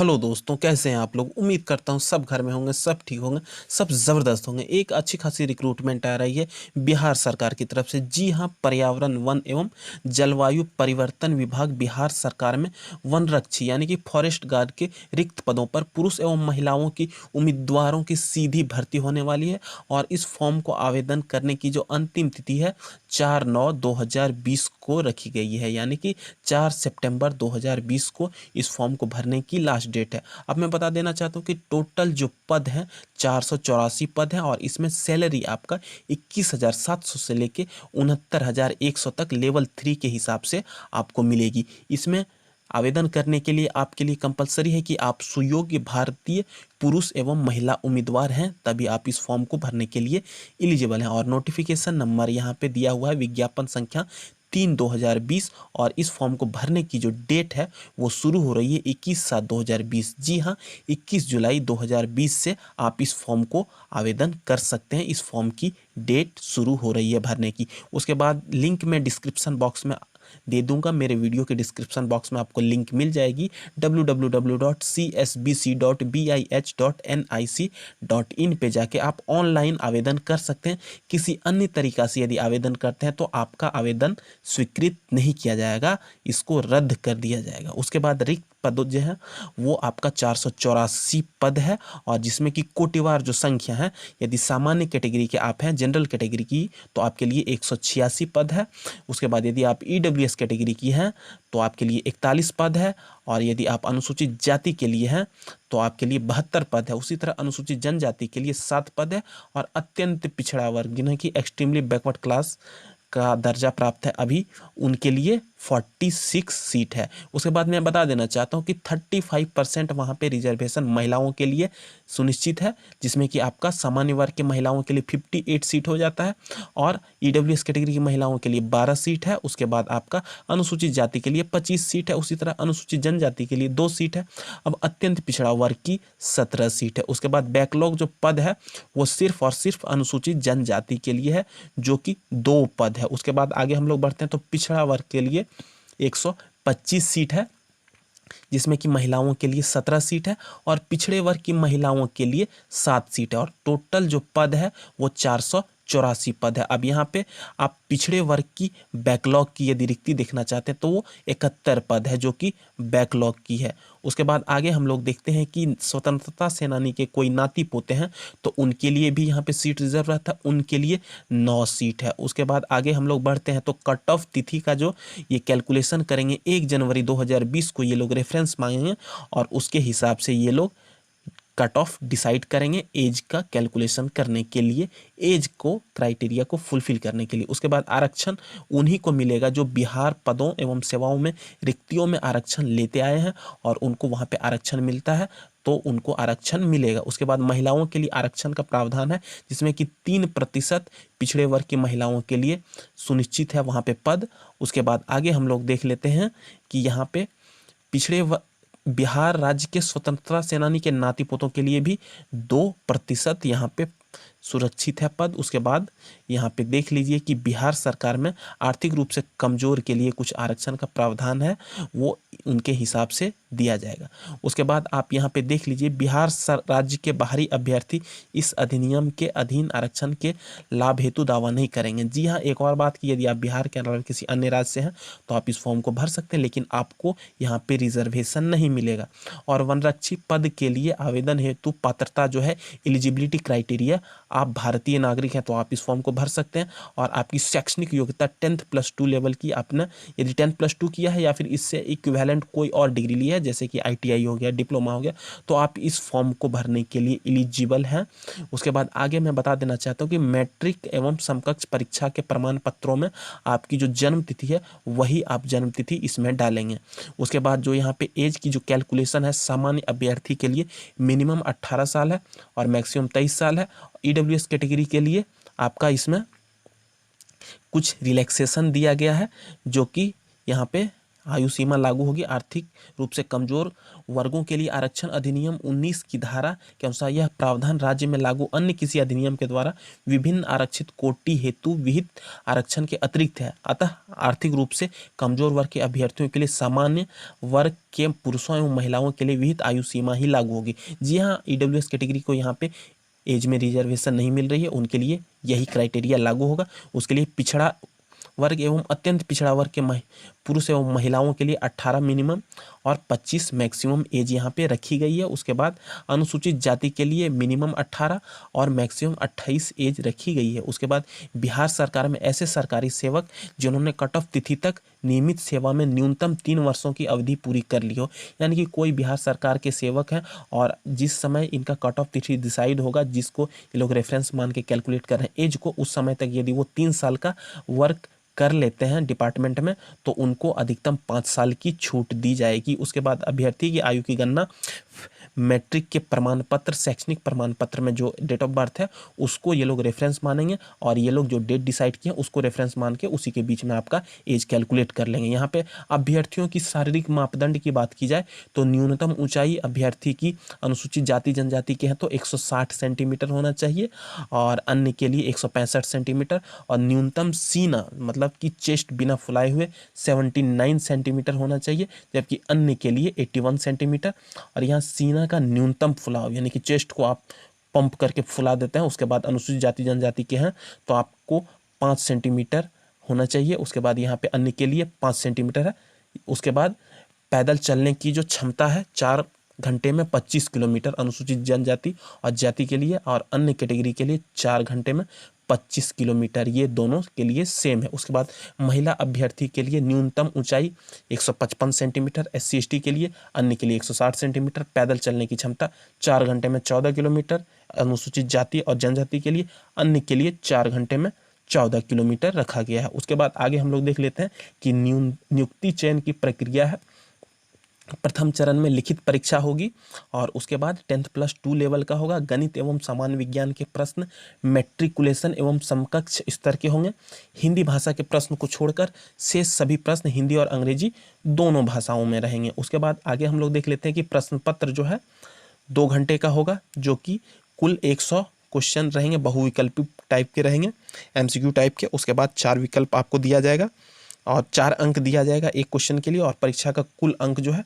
Hello दोस्तों, कैसे हैं आप लोग। उम्मीद करता हूं सब घर में होंगे, सब ठीक होंगे, सब ज़बरदस्त होंगे। एक अच्छी खासी रिक्रूटमेंट आ रही है बिहार सरकार की तरफ से। जी हां, पर्यावरण वन एवं जलवायु परिवर्तन विभाग बिहार सरकार में वनरक्षी यानी कि फॉरेस्ट गार्ड के रिक्त पदों पर पुरुष एवं महिलाओं की उम्मीदवारों की सीधी भर्ती होने वाली है। और इस फॉर्म को आवेदन करने की जो अंतिम तिथि है 4/9/2020 को रखी गई है, यानी कि 4 सितंबर 2020 को इस फॉर्म को भरने की लास्ट डेट है। अब मैं बता देना चाहता हूँ कि टोटल जो पद हैं 484 पद हैं, और इसमें सैलरी आपका 21,700 से लेके 69,100 तक लेवल 3 के हिसाब से आपको मिलेगी। इसमें आवेदन करने के लिए आपके लिए कंपलसरी है कि आप सुयोग्य भारतीय पुरुष एवं महिला उम्मीदवार हैं, तभी आप इस फॉर्म को भरने के लिए एलिजिबल हैं। और नोटिफिकेशन नंबर यहाँ पे दिया हुआ है, विज्ञापन संख्या 3/2020। और इस फॉर्म को भरने की जो डेट है वो शुरू हो रही है 21/7/2020। जी हाँ, 21 जुलाई 2020 से आप इस फॉर्म को आवेदन कर सकते हैं। इस फॉर्म की डेट शुरू हो रही है भरने की। उसके बाद लिंक मैं डिस्क्रिप्शन बॉक्स में दे दूंगा, मेरे वीडियो के डिस्क्रिप्शन बॉक्स में आपको लिंक मिल जाएगी www.csbc.bih.nic.in पे जाके आप ऑनलाइन आवेदन कर सकते हैं। किसी अन्य तरीका से यदि आवेदन करते हैं तो आपका आवेदन स्वीकृत नहीं किया जाएगा, इसको रद्द कर दिया जाएगा। उसके बाद रिक्त पद जो है वो आपका 484 पद है, और जिसमें कि कोटिवार जो संख्या है, यदि सामान्य कैटेगरी के आप हैं, जनरल कैटेगरी की, तो आपके लिए 186 पद है। उसके बाद यदि आप ईडब्ल्यूएस कैटेगरी की हैं तो आपके लिए 41 पद है। और यदि आप अनुसूचित जाति के लिए हैं तो आपके लिए 72 पद है। उसी तरह अनुसूचित जनजाति के लिए 7 पद है। और अत्यंत पिछड़ा वर्ग, जिन्हें कि एक्सट्रीमली बैकवर्ड क्लास का दर्जा प्राप्त है, अभी उनके लिए 46 सीट है। उसके बाद मैं बता देना चाहता हूँ कि 35% वहाँ पे रिजर्वेशन महिलाओं के लिए सुनिश्चित है, जिसमें कि आपका सामान्य वर्ग के महिलाओं के लिए 58 सीट हो जाता है, और ईडब्ल्यूएस कैटेगरी की महिलाओं के लिए 12 सीट है। उसके बाद आपका अनुसूचित जाति के लिए 25 सीट है। उसी तरह अनुसूचित जनजाति के लिए 2 सीट है। अब अत्यंत पिछड़ा वर्ग की 17 सीट है। उसके बाद बैकलॉग जो पद है वो सिर्फ और सिर्फ अनुसूचित जनजाति के लिए है, जो कि 2 पद है। उसके बाद आगे हम लोग बढ़ते हैं तो पिछड़ा वर्ग के लिए 125 सीट है, जिसमें कि महिलाओं के लिए 17 सीट है, और पिछड़े वर्ग की महिलाओं के लिए 7 सीट है। और टोटल जो पद है वो 484 पद है। अब यहाँ पे आप पिछड़े वर्ग की बैकलॉग की यदि रिक्ति देखना चाहते हैं तो वो 71 पद है, जो कि बैकलॉग की है। उसके बाद आगे हम लोग देखते हैं कि स्वतंत्रता सेनानी के कोई नाती पोते हैं तो उनके लिए भी यहाँ पे सीट रिजर्व रहता है, उनके लिए 9 सीट है। उसके बाद आगे हम लोग बढ़ते हैं तो कट ऑफ तिथि का जो ये कैलकुलेशन करेंगे 1 जनवरी 2020 को ये लोग रेफरेंस मांगेंगे, और उसके हिसाब से ये लोग कट ऑफ डिसाइड करेंगे एज का कैलकुलेशन करने के लिए, एज को क्राइटेरिया को फुलफिल करने के लिए। उसके बाद आरक्षण उन्हीं को मिलेगा जो बिहार पदों एवं सेवाओं में रिक्तियों में आरक्षण लेते आए हैं, और उनको वहाँ पे आरक्षण मिलता है तो उनको आरक्षण मिलेगा। उसके बाद महिलाओं के लिए आरक्षण का प्रावधान है, जिसमें कि 3% पिछड़े वर्ग की महिलाओं के लिए सुनिश्चित है वहाँ पे पद। उसके बाद आगे हम लोग देख लेते हैं कि यहाँ पे बिहार राज्य के स्वतंत्रता सेनानी के नाती पोतों के लिए भी 2% यहाँ पे सुरक्षित है पद। उसके बाद यहाँ पे देख लीजिए कि बिहार सरकार में आर्थिक रूप से कमजोर के लिए कुछ आरक्षण का प्रावधान है, वो उनके हिसाब से दिया जाएगा। उसके बाद आप यहाँ पे देख लीजिए बिहार राज्य के बाहरी अभ्यर्थी इस अधिनियम के अधीन आरक्षण के लाभ हेतु दावा नहीं करेंगे। जी हाँ, एक और बात कि यदि आप बिहार के अलावा किसी अन्य राज्य से हैं तो आप इस फॉर्म को भर सकते हैं, लेकिन आपको यहाँ पे रिजर्वेशन नहीं मिलेगा। और वनरक्षी पद के लिए आवेदन हेतु पात्रता जो है, एलिजिबिलिटी क्राइटेरिया, आप भारतीय नागरिक हैं तो आप इस फॉर्म को भर सकते हैं। और आपकी शैक्षणिक योग्यता 10+2 लेवल की आपने यदि 10+2 किया है या फिर इससे इक्विवेलेंट कोई और डिग्री ली है, जैसे कि ITI हो गया, डिप्लोमा हो गया, तो आप इस फॉर्म को भरने के लिए एलिजिबल हैं। उसके बाद आगे मैं बता देना चाहता हूँ कि मैट्रिक एवं समकक्ष परीक्षा के प्रमाण पत्रों में आपकी जो जन्म तिथि है वही आप जन्म तिथि इसमें डालेंगे। उसके बाद जो यहाँ पे एज की जो कैलकुलेशन है, सामान्य अभ्यर्थी के लिए मिनिमम 18 साल है और मैक्सिमम 23 साल है। EWS कैटेगरी के लिए आपका इसमें कुछ रिलैक्सेशन दिया गया है, जो कि यहाँ पे आयु सीमा लागू होगी। आर्थिक रूप से कमजोर वर्गों के लिए आरक्षण अधिनियम 19 की धारा के अनुसार यह प्रावधान राज्य में लागू अन्य किसी अधिनियम के द्वारा विभिन्न आरक्षित कोटि हेतु विहित आरक्षण के अतिरिक्त है। अतः आर्थिक रूप से कमजोर वर्ग के अभ्यर्थियों के लिए सामान्य वर्ग के पुरुषों एवं महिलाओं के लिए विहित आयु सीमा ही लागू होगी। जी हाँ, ईडब्ल्यूएस कैटेगरी को यहाँ पे एज में रिजर्वेशन नहीं मिल रही है, उनके लिए यही क्राइटेरिया लागू होगा। उसके लिए पिछड़ा वर्ग एवं अत्यंत पिछड़ा वर्ग के पुरुष एवं महिलाओं के लिए 18 मिनिमम और 25 मैक्सिमम एज यहाँ पे रखी गई है। उसके बाद अनुसूचित जाति के लिए मिनिमम 18 और मैक्सिमम 28 एज रखी गई है। उसके बाद बिहार सरकार में ऐसे सरकारी सेवक जिन्होंने कट ऑफ तिथि तक नियमित सेवा में न्यूनतम 3 वर्षों की अवधि पूरी कर ली हो, यानी कि कोई बिहार सरकार के सेवक हैं और जिस समय इनका कट ऑफ तिथि डिसाइड होगा, जिसको ये लोग रेफरेंस मान के कैलकुलेट कर रहे हैं एज को, उस समय तक यदि वो 3 साल का वर्क कर लेते हैं डिपार्टमेंट में तो उनको अधिकतम 5 साल की छूट दी जाएगी। उसके बाद अभ्यर्थी की आयु की गणना मैट्रिक के प्रमाण पत्र, शैक्षणिक प्रमाण पत्र में जो डेट ऑफ बर्थ है उसको ये लोग रेफरेंस मानेंगे और ये लोग जो डेट डिसाइड किए उसको रेफरेंस मान के उसी के बीच में आपका एज कैलकुलेट कर लेंगे। यहाँ पे अभ्यर्थियों की शारीरिक मापदंड की बात की जाए तो न्यूनतम ऊंचाई अभ्यर्थी की अनुसूचित जाति जनजाति के हैं तो 160 सेंटीमीटर होना चाहिए और अन्य के लिए 165 सेंटीमीटर और न्यूनतम सीना मतलब कि चेस्ट बिना फुलाए हुए 79 सेंटीमीटर होना चाहिए, जबकि अन्य के लिए 81 सेंटीमीटर। और यहाँ सीना का न्यूनतम फुलाव यानी कि चेस्ट को आप पंप करके फुला देते हैं, उसके बाद अनुसूचित जाति जनजाति के हैं तो आपको 5 सेंटीमीटर होना चाहिए। उसके बाद यहाँ पे अन्य के लिए 5 सेंटीमीटर है। उसके बाद पैदल चलने की जो क्षमता है 4 घंटे में 25 किलोमीटर अनुसूचित जनजाति और जाति के लिए, और अन्य कैटेगरी के लिए 4 घंटे में 25 किलोमीटर, ये दोनों के लिए सेम है। उसके बाद महिला अभ्यर्थी के लिए न्यूनतम ऊंचाई 155 सेंटीमीटर, SC ST के लिए, अन्य के लिए 160 सेंटीमीटर, पैदल चलने की क्षमता 4 घंटे में 14 किलोमीटर अनुसूचित जाति और जनजाति के लिए, अन्य के लिए 4 घंटे में 14 किलोमीटर रखा गया है। उसके बाद आगे हम लोग देख लेते हैं कि नियुक्ति चयन की प्रक्रिया है। प्रथम चरण में लिखित परीक्षा होगी और उसके बाद 10+2 लेवल का होगा। गणित एवं सामान्य विज्ञान के प्रश्न मैट्रिकुलेशन एवं समकक्ष स्तर के होंगे। हिंदी भाषा के प्रश्न को छोड़कर शेष सभी प्रश्न हिंदी और अंग्रेजी दोनों भाषाओं में रहेंगे। उसके बाद आगे हम लोग देख लेते हैं कि प्रश्न पत्र जो है 2 घंटे का होगा, जो कि कुल 100 क्वेश्चन रहेंगे, बहुविकल्पी टाइप के रहेंगे, MCQ टाइप के। उसके बाद 4 विकल्प आपको दिया जाएगा और 4 अंक दिया जाएगा एक क्वेश्चन के लिए और परीक्षा का कुल अंक जो है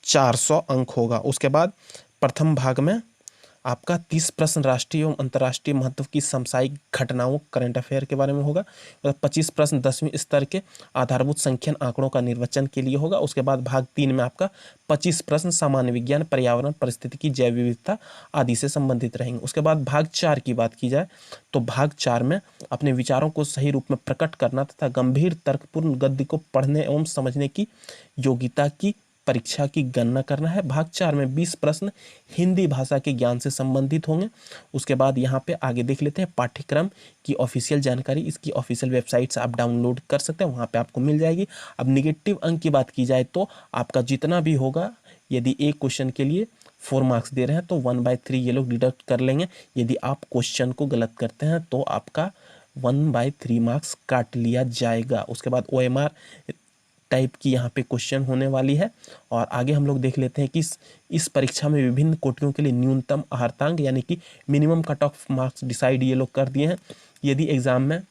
400 अंक होगा। उसके बाद प्रथम भाग में आपका 30 प्रश्न राष्ट्रीय एवं अंतर्राष्ट्रीय महत्व की समसामयिक घटनाओं करंट अफेयर के बारे में होगा और 25 प्रश्न 10वीं स्तर के आधारभूत संख्यन आंकड़ों का निर्वचन के लिए होगा। उसके बाद भाग 3 में आपका 25 प्रश्न सामान्य विज्ञान, पर्यावरण, परिस्थितिकी, जैव विविधता आदि से संबंधित रहेंगे। उसके बाद भाग 4 की बात की जाए तो भाग 4 में अपने विचारों को सही रूप में प्रकट करना तथा गंभीर तर्कपूर्ण गद्य को पढ़ने एवं समझने की योग्यता की परीक्षा की गणना करना है। भाग 4 में 20 प्रश्न हिंदी भाषा के ज्ञान से संबंधित होंगे। उसके बाद यहाँ पे आगे देख लेते हैं पाठ्यक्रम की ऑफिशियल जानकारी। इसकी ऑफिशियल वेबसाइट से आप डाउनलोड कर सकते हैं, वहाँ पे आपको मिल जाएगी। अब निगेटिव अंक की बात की जाए तो आपका जितना भी होगा, यदि एक क्वेश्चन के लिए 4 मार्क्स दे रहे हैं तो 1/3 ये लोग डिडक्ट कर लेंगे। यदि आप क्वेश्चन को गलत करते हैं तो आपका 1/3 मार्क्स काट लिया जाएगा। उसके बाद OMR टाइप की यहाँ पे क्वेश्चन होने वाली है। और आगे हम लोग देख लेते हैं कि इस परीक्षा में विभिन्न कोटियों के लिए न्यूनतम आहार्तांक यानी कि minimum cut off marks decide ये लोग कर दिए हैं। यदि एग्जाम में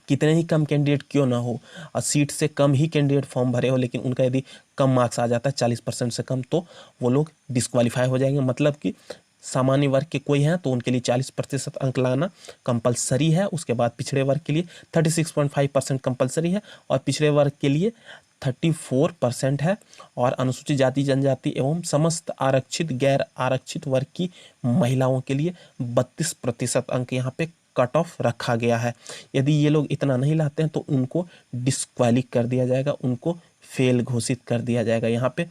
कितने ही कम कैंडिडेट क्यों ना हो और सीट से कम ही कैंडिडेट फॉर्म भरे हो, लेकिन उनका यदि कम मार्क्स आ जाता है 40% से कम, तो वो लोग डिस्क्वालीफाई हो जाएंगे। मतलब कि सामान्य वर्ग के कोई हैं तो उनके लिए 40% अंक लाना कंपलसरी है। उसके बाद पिछड़े वर्ग के लिए 36.5% कंपलसरी है और पिछड़े वर्ग के लिए 34% है। और अनुसूचित जाति जनजाति एवं समस्त आरक्षित गैर आरक्षित वर्ग की महिलाओं के लिए 32% अंक यहाँ पे कट ऑफ रखा गया है। यदि ये लोग इतना नहीं लाते हैं तो उनको डिस्क्वाली कर दिया जाएगा, उनको फेल घोषित कर दिया जाएगा। यहाँ पे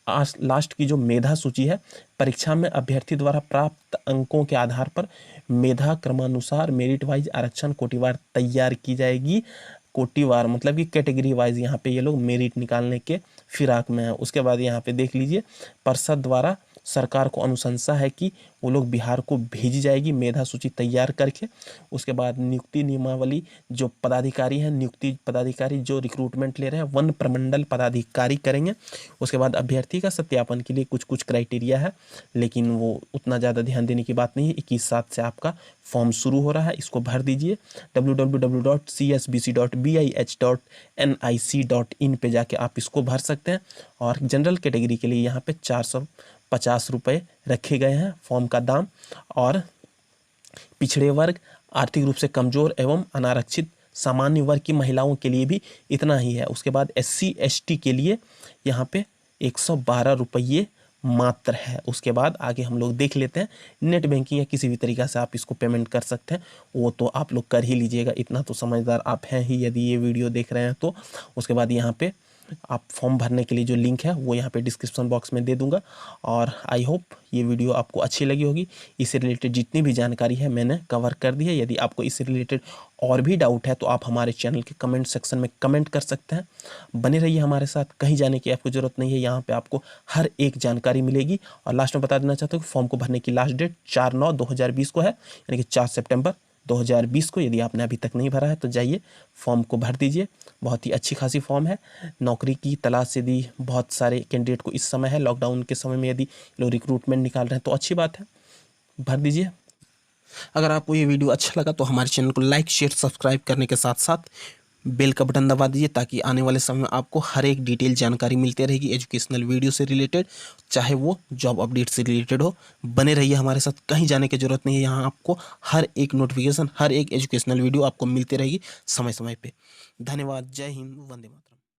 लास्ट की जो मेधा सूची है, परीक्षा में अभ्यर्थी द्वारा प्राप्त अंकों के आधार पर मेधा क्रमानुसार मेरिट वाइज आरक्षण कोटिवार तैयार की जाएगी। कोटिवार मतलब कि कैटेगरी वाइज यहाँ पे ये लोग मेरिट निकालने के फिराक में है। उसके बाद यहाँ पे देख लीजिए, परिषद द्वारा सरकार को अनुशंसा है कि वो लोग बिहार को भेजी जाएगी मेधा सूची तैयार करके। उसके बाद नियुक्ति नियमावली, जो पदाधिकारी हैं, नियुक्ति पदाधिकारी जो रिक्रूटमेंट ले रहे हैं वन प्रमंडल पदाधिकारी करेंगे। उसके बाद अभ्यर्थी का सत्यापन के लिए कुछ कुछ क्राइटेरिया है, लेकिन वो उतना ज़्यादा ध्यान देने की बात नहीं है। 21/7 से आपका फॉर्म शुरू हो रहा है, इसको भर दीजिए। www.csbc.bih.nic.in पे जाके आप इसको भर सकते हैं। और जनरल कैटेगरी के लिए यहाँ पे 450 रुपये रखे गए हैं फॉर्म का दाम। और पिछड़े वर्ग, आर्थिक रूप से कमज़ोर एवं अनारक्षित सामान्य वर्ग की महिलाओं के लिए भी इतना ही है। उसके बाद SC ST के लिए यहाँ पे 112 रुपये मात्र है। उसके बाद आगे हम लोग देख लेते हैं। नेट बैंकिंग या किसी भी तरीक़ा से आप इसको पेमेंट कर सकते हैं, वो तो आप लोग कर ही लीजिएगा, इतना तो समझदार आप हैं ही यदि ये वीडियो देख रहे हैं तो। उसके बाद यहाँ पे आप फॉर्म भरने के लिए जो लिंक है वो यहाँ पे डिस्क्रिप्शन बॉक्स में दे दूंगा। और आई होप ये वीडियो आपको अच्छी लगी होगी। इससे रिलेटेड जितनी भी जानकारी है मैंने कवर कर दी है। यदि आपको इससे रिलेटेड और भी डाउट है तो आप हमारे चैनल के कमेंट सेक्शन में कमेंट कर सकते हैं। बने रहिए हमारे साथ, कहीं जाने की आपको ज़रूरत नहीं है, यहाँ पर आपको हर एक जानकारी मिलेगी। और लास्ट में बता देना चाहता हूँ कि फॉर्म को भरने की लास्ट डेट 4/9/2020 को है, यानी कि 4 सितंबर 2020 को। यदि आपने अभी तक नहीं भरा है तो जाइए फॉर्म को भर दीजिए। बहुत ही अच्छी खासी फॉर्म है। नौकरी की तलाश यदि बहुत सारे कैंडिडेट को इस समय है, लॉकडाउन के समय में यदि लोग रिक्रूटमेंट निकाल रहे हैं तो अच्छी बात है, भर दीजिए। अगर आपको ये वीडियो अच्छा लगा तो हमारे चैनल को लाइक शेयर सब्सक्राइब करने के साथ साथ बेल का बटन दबा दीजिए, ताकि आने वाले समय में आपको हर एक डिटेल जानकारी मिलती रहेगी एजुकेशनल वीडियो से रिलेटेड, चाहे वो जॉब अपडेट से रिलेटेड हो। बने रहिए हमारे साथ, कहीं जाने की जरूरत नहीं है। यहाँ आपको हर एक नोटिफिकेशन, हर एक एजुकेशनल वीडियो आपको मिलती रहेगी समय समय पे। धन्यवाद। जय हिंद, वंदे मातरम।